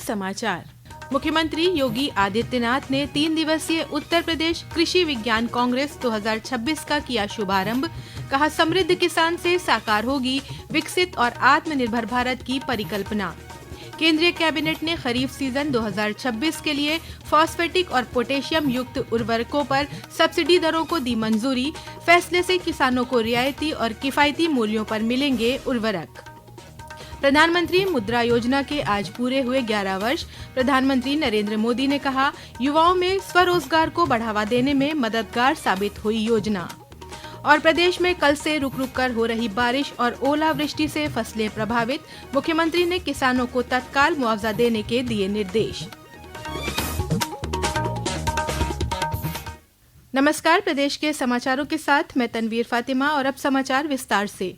समाचार। मुख्यमंत्री योगी आदित्यनाथ ने 3 दिवसीय उत्तर प्रदेश कृषि विज्ञान कांग्रेस 2026 का किया शुभारंभ। कहा, समृद्ध किसान से साकार होगी विकसित और आत्मनिर्भर भारत की परिकल्पना। केंद्रीय कैबिनेट ने खरीफ सीजन 2026 के लिए फॉस्फेटिक और पोटेशियम युक्त उर्वरकों पर सब्सिडी दरों को दी मंजूरी। फैसले से किसानों को रियायती और किफायती मूल्यों पर मिलेंगे उर्वरक। प्रधानमंत्री मुद्रा योजना के आज पूरे हुए 11 वर्ष। प्रधानमंत्री नरेंद्र मोदी ने कहा, युवाओं में स्वरोजगार को बढ़ावा देने में मददगार साबित हुई योजना। और प्रदेश में कल से रुक रुक कर हो रही बारिश और ओलावृष्टि से फसलें प्रभावित। मुख्यमंत्री ने किसानों को तत्काल मुआवजा देने के दिए निर्देश। नमस्कार, प्रदेश के समाचारों के साथ मैं तनवीर फातिमा और अब समाचार विस्तार से।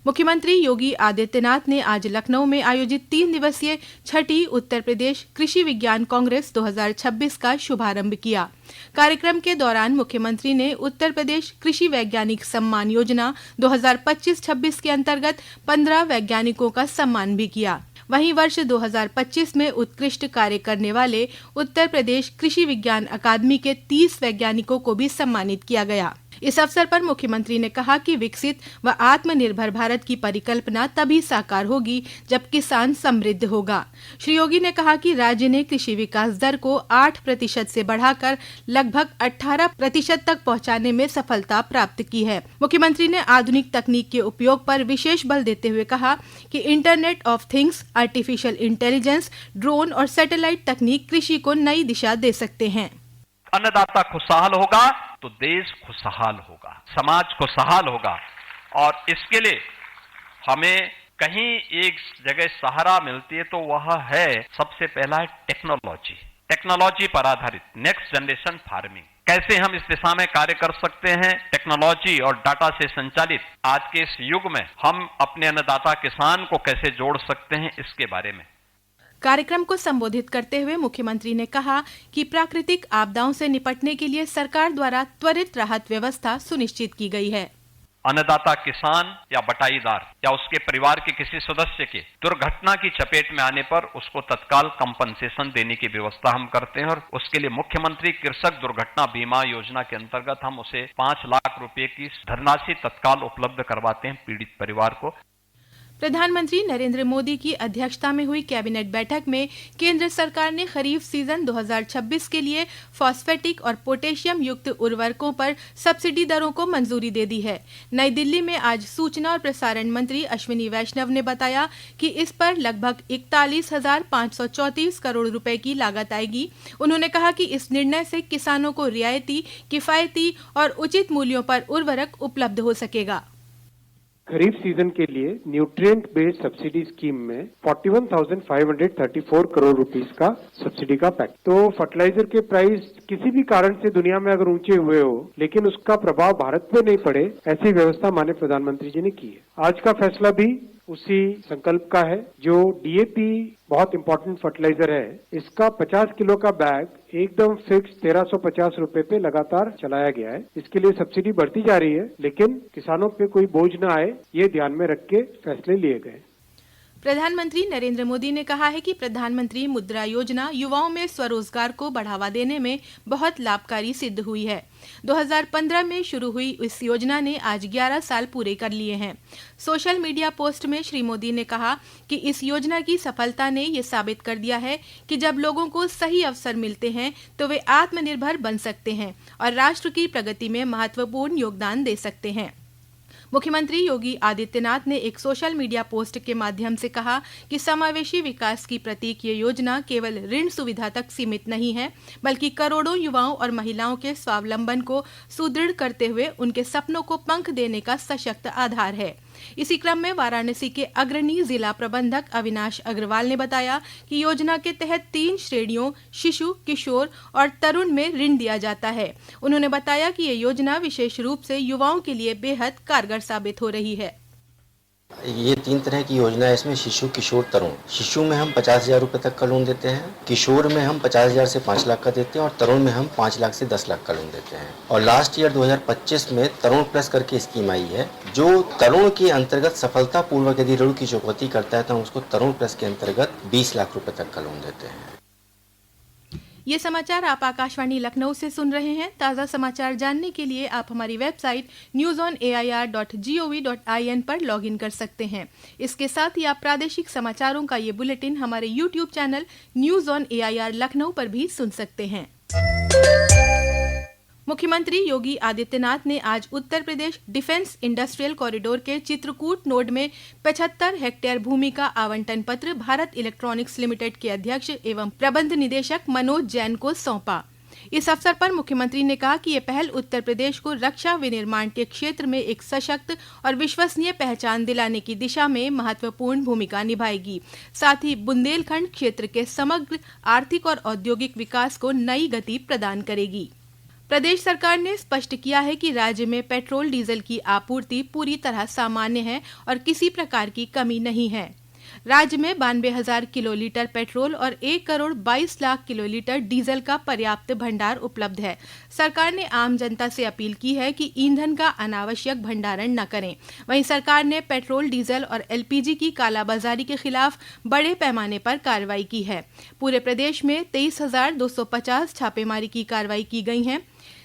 मुख्यमंत्री योगी आदित्यनाथ ने आज लखनऊ में आयोजित 3 दिवसीय छठी उत्तर प्रदेश कृषि विज्ञान कांग्रेस 2026 का शुभारंभ किया। कार्यक्रम के दौरान मुख्यमंत्री ने उत्तर प्रदेश कृषि वैज्ञानिक सम्मान योजना 2025-26 के अंतर्गत 15 वैज्ञानिकों का सम्मान भी किया। वहीं वर्ष 2025 में उत्कृष्ट कार्य करने वाले उत्तर प्रदेश कृषि विज्ञान अकादमी के 30 वैज्ञानिकों को भी सम्मानित किया गया। इस अवसर पर मुख्यमंत्री ने कहा कि विकसित व आत्मनिर्भर भारत की परिकल्पना तभी साकार होगी जब किसान समृद्ध होगा। श्री योगी ने कहा कि राज्य ने कृषि विकास दर को 8% से बढ़ाकर लगभग 18% तक पहुंचाने में सफलता प्राप्त की है। मुख्यमंत्री ने आधुनिक तकनीक के उपयोग पर विशेष बल देते हुए कहा कि internet of things, artificial intelligence, drone और सैटेलाइट तकनीक कृषि को नई दिशा दे सकते हैं। अन्नदाता खुशहाल होगा तो देश खुशहाल होगा, समाज खुशहाल होगा। और इसके लिए हमें कहीं एक जगह सहारा मिलती है तो वह है, सबसे पहला है टेक्नोलॉजी पर आधारित नेक्स्ट जनरेशन फार्मिंग। कैसे हम इस दिशा में कार्य कर सकते हैं, टेक्नोलॉजी और डाटा से संचालित आज के इस युग में हम अपने अन्नदाता किसान को कैसे जोड़ सकते हैं, इसके बारे में। कार्यक्रम को संबोधित करते हुए मुख्यमंत्री ने कहा कि प्राकृतिक आपदाओं से निपटने के लिए सरकार द्वारा त्वरित राहत व्यवस्था सुनिश्चित की गई है। अन्नदाता किसान या बटाईदार या उसके परिवार के किसी सदस्य के दुर्घटना की चपेट में आने पर उसको तत्काल कंपनसेशन देने की व्यवस्था हम करते हैं और उसके लिए मुख्यमंत्री कृषक दुर्घटना बीमा योजना के अंतर्गत हम उसे 5 लाख रुपए की धनराशि तत्काल उपलब्ध करवाते हैं पीड़ित परिवार को। प्रधानमंत्री नरेंद्र मोदी की अध्यक्षता में हुई कैबिनेट बैठक में केंद्र सरकार ने खरीफ सीजन 2026 के लिए फॉस्फेटिक और पोटेशियम युक्त उर्वरकों पर सब्सिडी दरों को मंजूरी दे दी है। नई दिल्ली में आज सूचना और प्रसारण मंत्री अश्विनी वैष्णव ने बताया कि इस पर लगभग 41,534 करोड़ रुपए की लागत आएगी। उन्होंने कहा कि इस निर्णय से किसानों को रियायती, किफायती और उचित मूल्यों पर उर्वरक उपलब्ध हो सकेगा। खरीफ सीजन के लिए न्यूट्रिएंट बेस्ड सब्सिडी स्कीम में 41,534 करोड़ रुपीस का सब्सिडी का पैक। तो फर्टिलाइजर के प्राइस किसी भी कारण से दुनिया में अगर ऊंचे हुए हो लेकिन उसका प्रभाव भारत पे नहीं पड़े, ऐसी व्यवस्था माननीय प्रधानमंत्री जी ने की है। आज का फैसला भी उसी संकल्प का है। जो डीएपी बहुत इंपॉर्टेंट फर्टिलाइजर है, इसका 50 किलो का बैग एकदम फिक्स 1350 रुपए पे लगातार चलाया गया है। इसके लिए सब्सिडी बढ़ती जा रही है लेकिन किसानों पे कोई बोझ न आए, ये ध्यान में रख के फैसले लिए गए। प्रधानमंत्री नरेंद्र मोदी ने कहा है कि प्रधानमंत्री मुद्रा योजना युवाओं में स्वरोजगार को बढ़ावा देने में बहुत लाभकारी सिद्ध हुई है। 2015 में शुरू हुई इस योजना ने आज 11 साल पूरे कर लिए हैं। सोशल मीडिया पोस्ट में श्री मोदी ने कहा कि इस योजना की सफलता ने ये साबित कर दिया है कि जब लोगों को सही अवसर मिलते हैं तो वे आत्मनिर्भर बन सकते हैं और राष्ट्र की प्रगति में महत्वपूर्ण योगदान दे सकते हैं। मुख्यमंत्री योगी आदित्यनाथ ने एक सोशल मीडिया पोस्ट के माध्यम से कहा कि समावेशी विकास की प्रतीक ये योजना केवल ऋण सुविधा तक सीमित नहीं है, बल्कि करोड़ों युवाओं और महिलाओं के स्वावलंबन को सुदृढ़ करते हुए उनके सपनों को पंख देने का सशक्त आधार है। इसी क्रम में वाराणसी के अग्रणी जिला प्रबंधक अविनाश अग्रवाल ने बताया कि योजना के तहत 3 श्रेणियों शिशु, किशोर और तरुण में ऋण दिया जाता है। उन्होंने बताया कि ये योजना विशेष रूप से युवाओं के लिए बेहद कारगर साबित हो रही है। ये 3 तरह की योजना है इसमें। शिशु, किशोर, तरुण। शिशु में हम 50,000 रुपए तक का लोन देते हैं, किशोर में हम 50,000 से 5 लाख का देते हैं और तरुण में हम 5 लाख से 10 लाख का लोन देते हैं। और लास्ट ईयर 2025 में तरुण प्लस करके स्कीम आई है, जो तरुण के अंतर्गत सफलतापूर्वक यदि ऋण की चुकौती करता है तो हम उसको तरुण प्लस के अंतर्गत 20 लाख रुपए तक का लोन देते हैं। ये समाचार आप आकाशवाणी लखनऊ से सुन रहे हैं। ताज़ा समाचार जानने के लिए आप हमारी वेबसाइट newsonair.gov.in पर लॉगिन कर सकते हैं। इसके साथ ही आप प्रादेशिक समाचारों का ये बुलेटिन हमारे YouTube channel news on AIR Lucknow पर भी सुन सकते हैं। मुख्यमंत्री योगी आदित्यनाथ ने आज Uttar Pradesh defence industrial corridor के चित्रकूट नोड में 75 हेक्टेयर भूमि का आवंटन पत्र भारत इलेक्ट्रॉनिक्स लिमिटेड के अध्यक्ष एवं प्रबंध निदेशक मनोज जैन को सौंपा। इस अवसर पर मुख्यमंत्री ने कहा कि ये पहल उत्तर प्रदेश को रक्षा विनिर्माण के क्षेत्र में एक सशक्त और विश्वसनीय पहचान दिलाने की दिशा में महत्वपूर्ण भूमिका निभाएगी, साथ ही बुंदेलखंड क्षेत्र के समग्र आर्थिक और औद्योगिक विकास को नई गति प्रदान करेगी। प्रदेश सरकार ने स्पष्ट किया है कि राज्य में पेट्रोल डीजल की आपूर्ति पूरी तरह सामान्य है और किसी प्रकार की कमी नहीं है। राज्य में 92,000 किलोलीटर पेट्रोल और 1 करोड़ 22 लाख किलोलीटर डीजल का पर्याप्त भंडार उपलब्ध है। सरकार ने आम जनता से अपील की है कि ईंधन का अनावश्यक भंडारण न करें। वहीं सरकार ने पेट्रोल, डीजल और LPG की कालाबाजारी के खिलाफ बड़े पैमाने पर कार्रवाई की है। पूरे प्रदेश में 23,250 छापेमारी की कार्रवाई की गई है,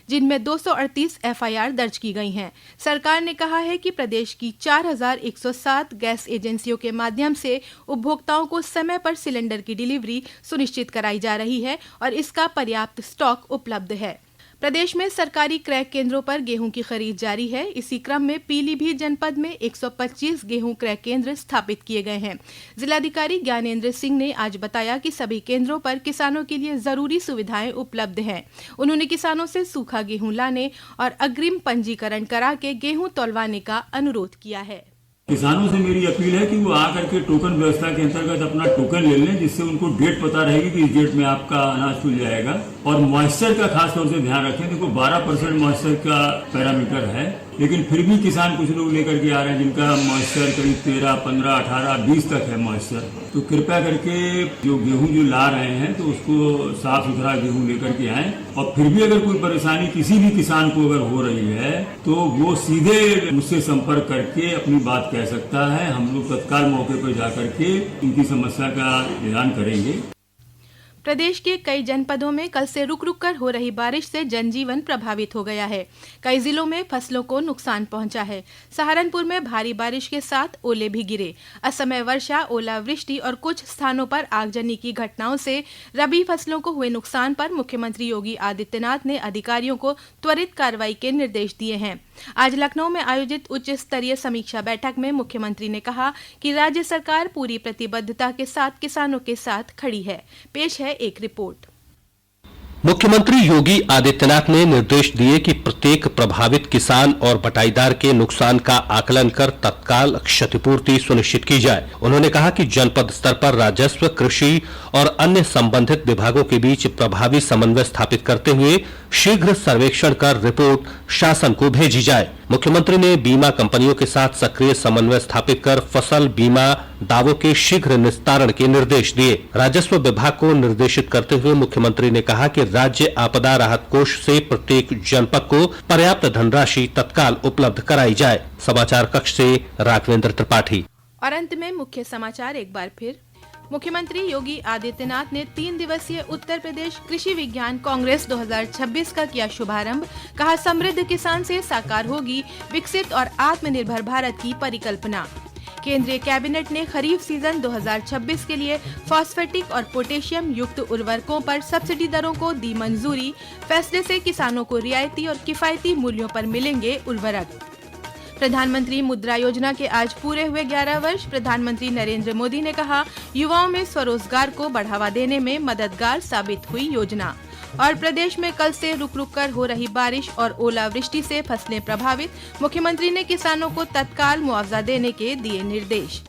जिनमें 238 FIR दर्ज की गई हैं। सरकार ने कहा है कि प्रदेश की 4,107 गैस एजेंसियों के माध्यम से उपभोक्ताओं को समय पर सिलेंडर की डिलीवरी सुनिश्चित कराई जा रही है और इसका पर्याप्त स्टॉक उपलब्ध है। प्रदेश में सरकारी क्रय केंद्रों पर गेहूं की खरीद जारी है। इसी क्रम में पीलीभीत जनपद में 125 गेहूं क्रय केंद्र स्थापित किए गए हैं। जिलाधिकारी ज्ञानेंद्र सिंह ने आज बताया कि सभी केंद्रों पर किसानों के लिए जरूरी सुविधाएं उपलब्ध हैं। उन्होंने किसानों से सूखा गेहूं लाने और अग्रिम पंजीकरण करा के गेहूं तौलवाने का अनुरोध किया है। किसानों से मेरी अपील है कि वो आकर के टोकन व्यवस्था के अंतर्गत अपना टोकन ले लें, जिससे उनको डेट पता रहेगी कि इस डेट में आपका अनाज खुल जाएगा। और मॉइस्चर का खास तौर से ध्यान रखें। देखो 12% मॉइस्चर का पैरामीटर है, लेकिन फिर भी किसान कुछ लोग लेकर के आ रहे हैं जिनका मॉइस्चर करीब 13, 15, 18, 20 तक है मॉइस्चर। तो कृपया करके जो गेहूं जो ला रहे हैं तो उसको साफ सुथरा गेहूं लेकर के आएं। और फिर भी अगर कोई परेशानी किसी भी किसान को अगर हो रही है तो वो सीधे मुझसे संपर्क करके अपनी बात कह सकता है। हम लोग तत्काल मौके पर जाकर के उनकी समस्या का निदान करेंगे। प्रदेश के कई जनपदों में कल से रुक रुक कर हो रही बारिश से जनजीवन प्रभावित हो गया है। कई जिलों में फसलों को नुकसान पहुंचा है। सहारनपुर में भारी बारिश के साथ ओले भी गिरे। असमय वर्षा, ओलावृष्टि और कुछ स्थानों पर आगजनी की घटनाओं से रबी फसलों को हुए नुकसान पर मुख्यमंत्री योगी आदित्यनाथ ने अधिकारियों को त्वरित कार्रवाई के निर्देश दिए हैं। आज लखनऊ में आयोजित उच्च स्तरीय समीक्षा बैठक में मुख्यमंत्री ने कहा कि राज्य सरकार पूरी प्रतिबद्धता के साथ किसानों के साथ खड़ी है। पेश है एक रिपोर्ट। मुख्यमंत्री योगी आदित्यनाथ ने निर्देश दिए कि प्रत्येक प्रभावित किसान और बटाईदार के नुकसान का आकलन कर तत्काल क्षतिपूर्ति सुनिश्चित की जाए। उन्होंने कहा कि जनपद स्तर पर राजस्व, कृषि और अन्य संबंधित विभागों के बीच प्रभावी समन्वय स्थापित करते हुए शीघ्र सर्वेक्षण कर रिपोर्ट शासन को भेजी जाए। मुख्यमंत्री ने बीमा कंपनियों के साथ सक्रिय समन्वय स्थापित कर फसल बीमा दावों के शीघ्र निस्तारण के निर्देश दिए। राजस्व विभाग को निर्देशित करते हुए मुख्यमंत्री ने कहा कि राज्य आपदा राहत कोष से प्रत्येक जनपद को पर्याप्त धनराशि तत्काल उपलब्ध कराई जाए। समाचार कक्ष से राघवेंद्र त्रिपाठी। और अंत में मुख्य समाचार एक बार फिर। मुख्यमंत्री योगी आदित्यनाथ ने 3 दिवसीय उत्तर प्रदेश कृषि विज्ञान कांग्रेस 2026 का किया शुभारंभ। कहा, समृद्ध किसान से साकार होगी विकसित और आत्मनिर्भर भारत की परिकल्पना। केंद्रीय कैबिनेट ने खरीफ सीजन 2026 के लिए फॉस्फेटिक और पोटेशियम युक्त उर्वरकों पर सब्सिडी दरों को दी मंजूरी। फैसले से किसानों को रियायती और किफायती मूल्यों पर मिलेंगे उर्वरक। प्रधानमंत्री मुद्रा योजना के आज पूरे हुए 11 वर्ष। प्रधानमंत्री नरेंद्र मोदी ने कहा, युवाओं में स्वरोजगार को बढ़ावा देने में मददगार साबित हुई योजना। और प्रदेश में कल से रुक रुक कर हो रही बारिश और ओलावृष्टि से फसलें प्रभावित। मुख्यमंत्री ने किसानों को तत्काल मुआवजा देने के दिए निर्देश।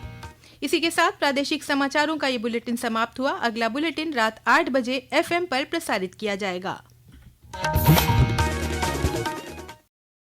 इसी के साथ प्रादेशिक समाचारों का ये बुलेटिन समाप्त हुआ। अगला बुलेटिन रात 8 बजे FM पर प्रसारित किया जाएगा।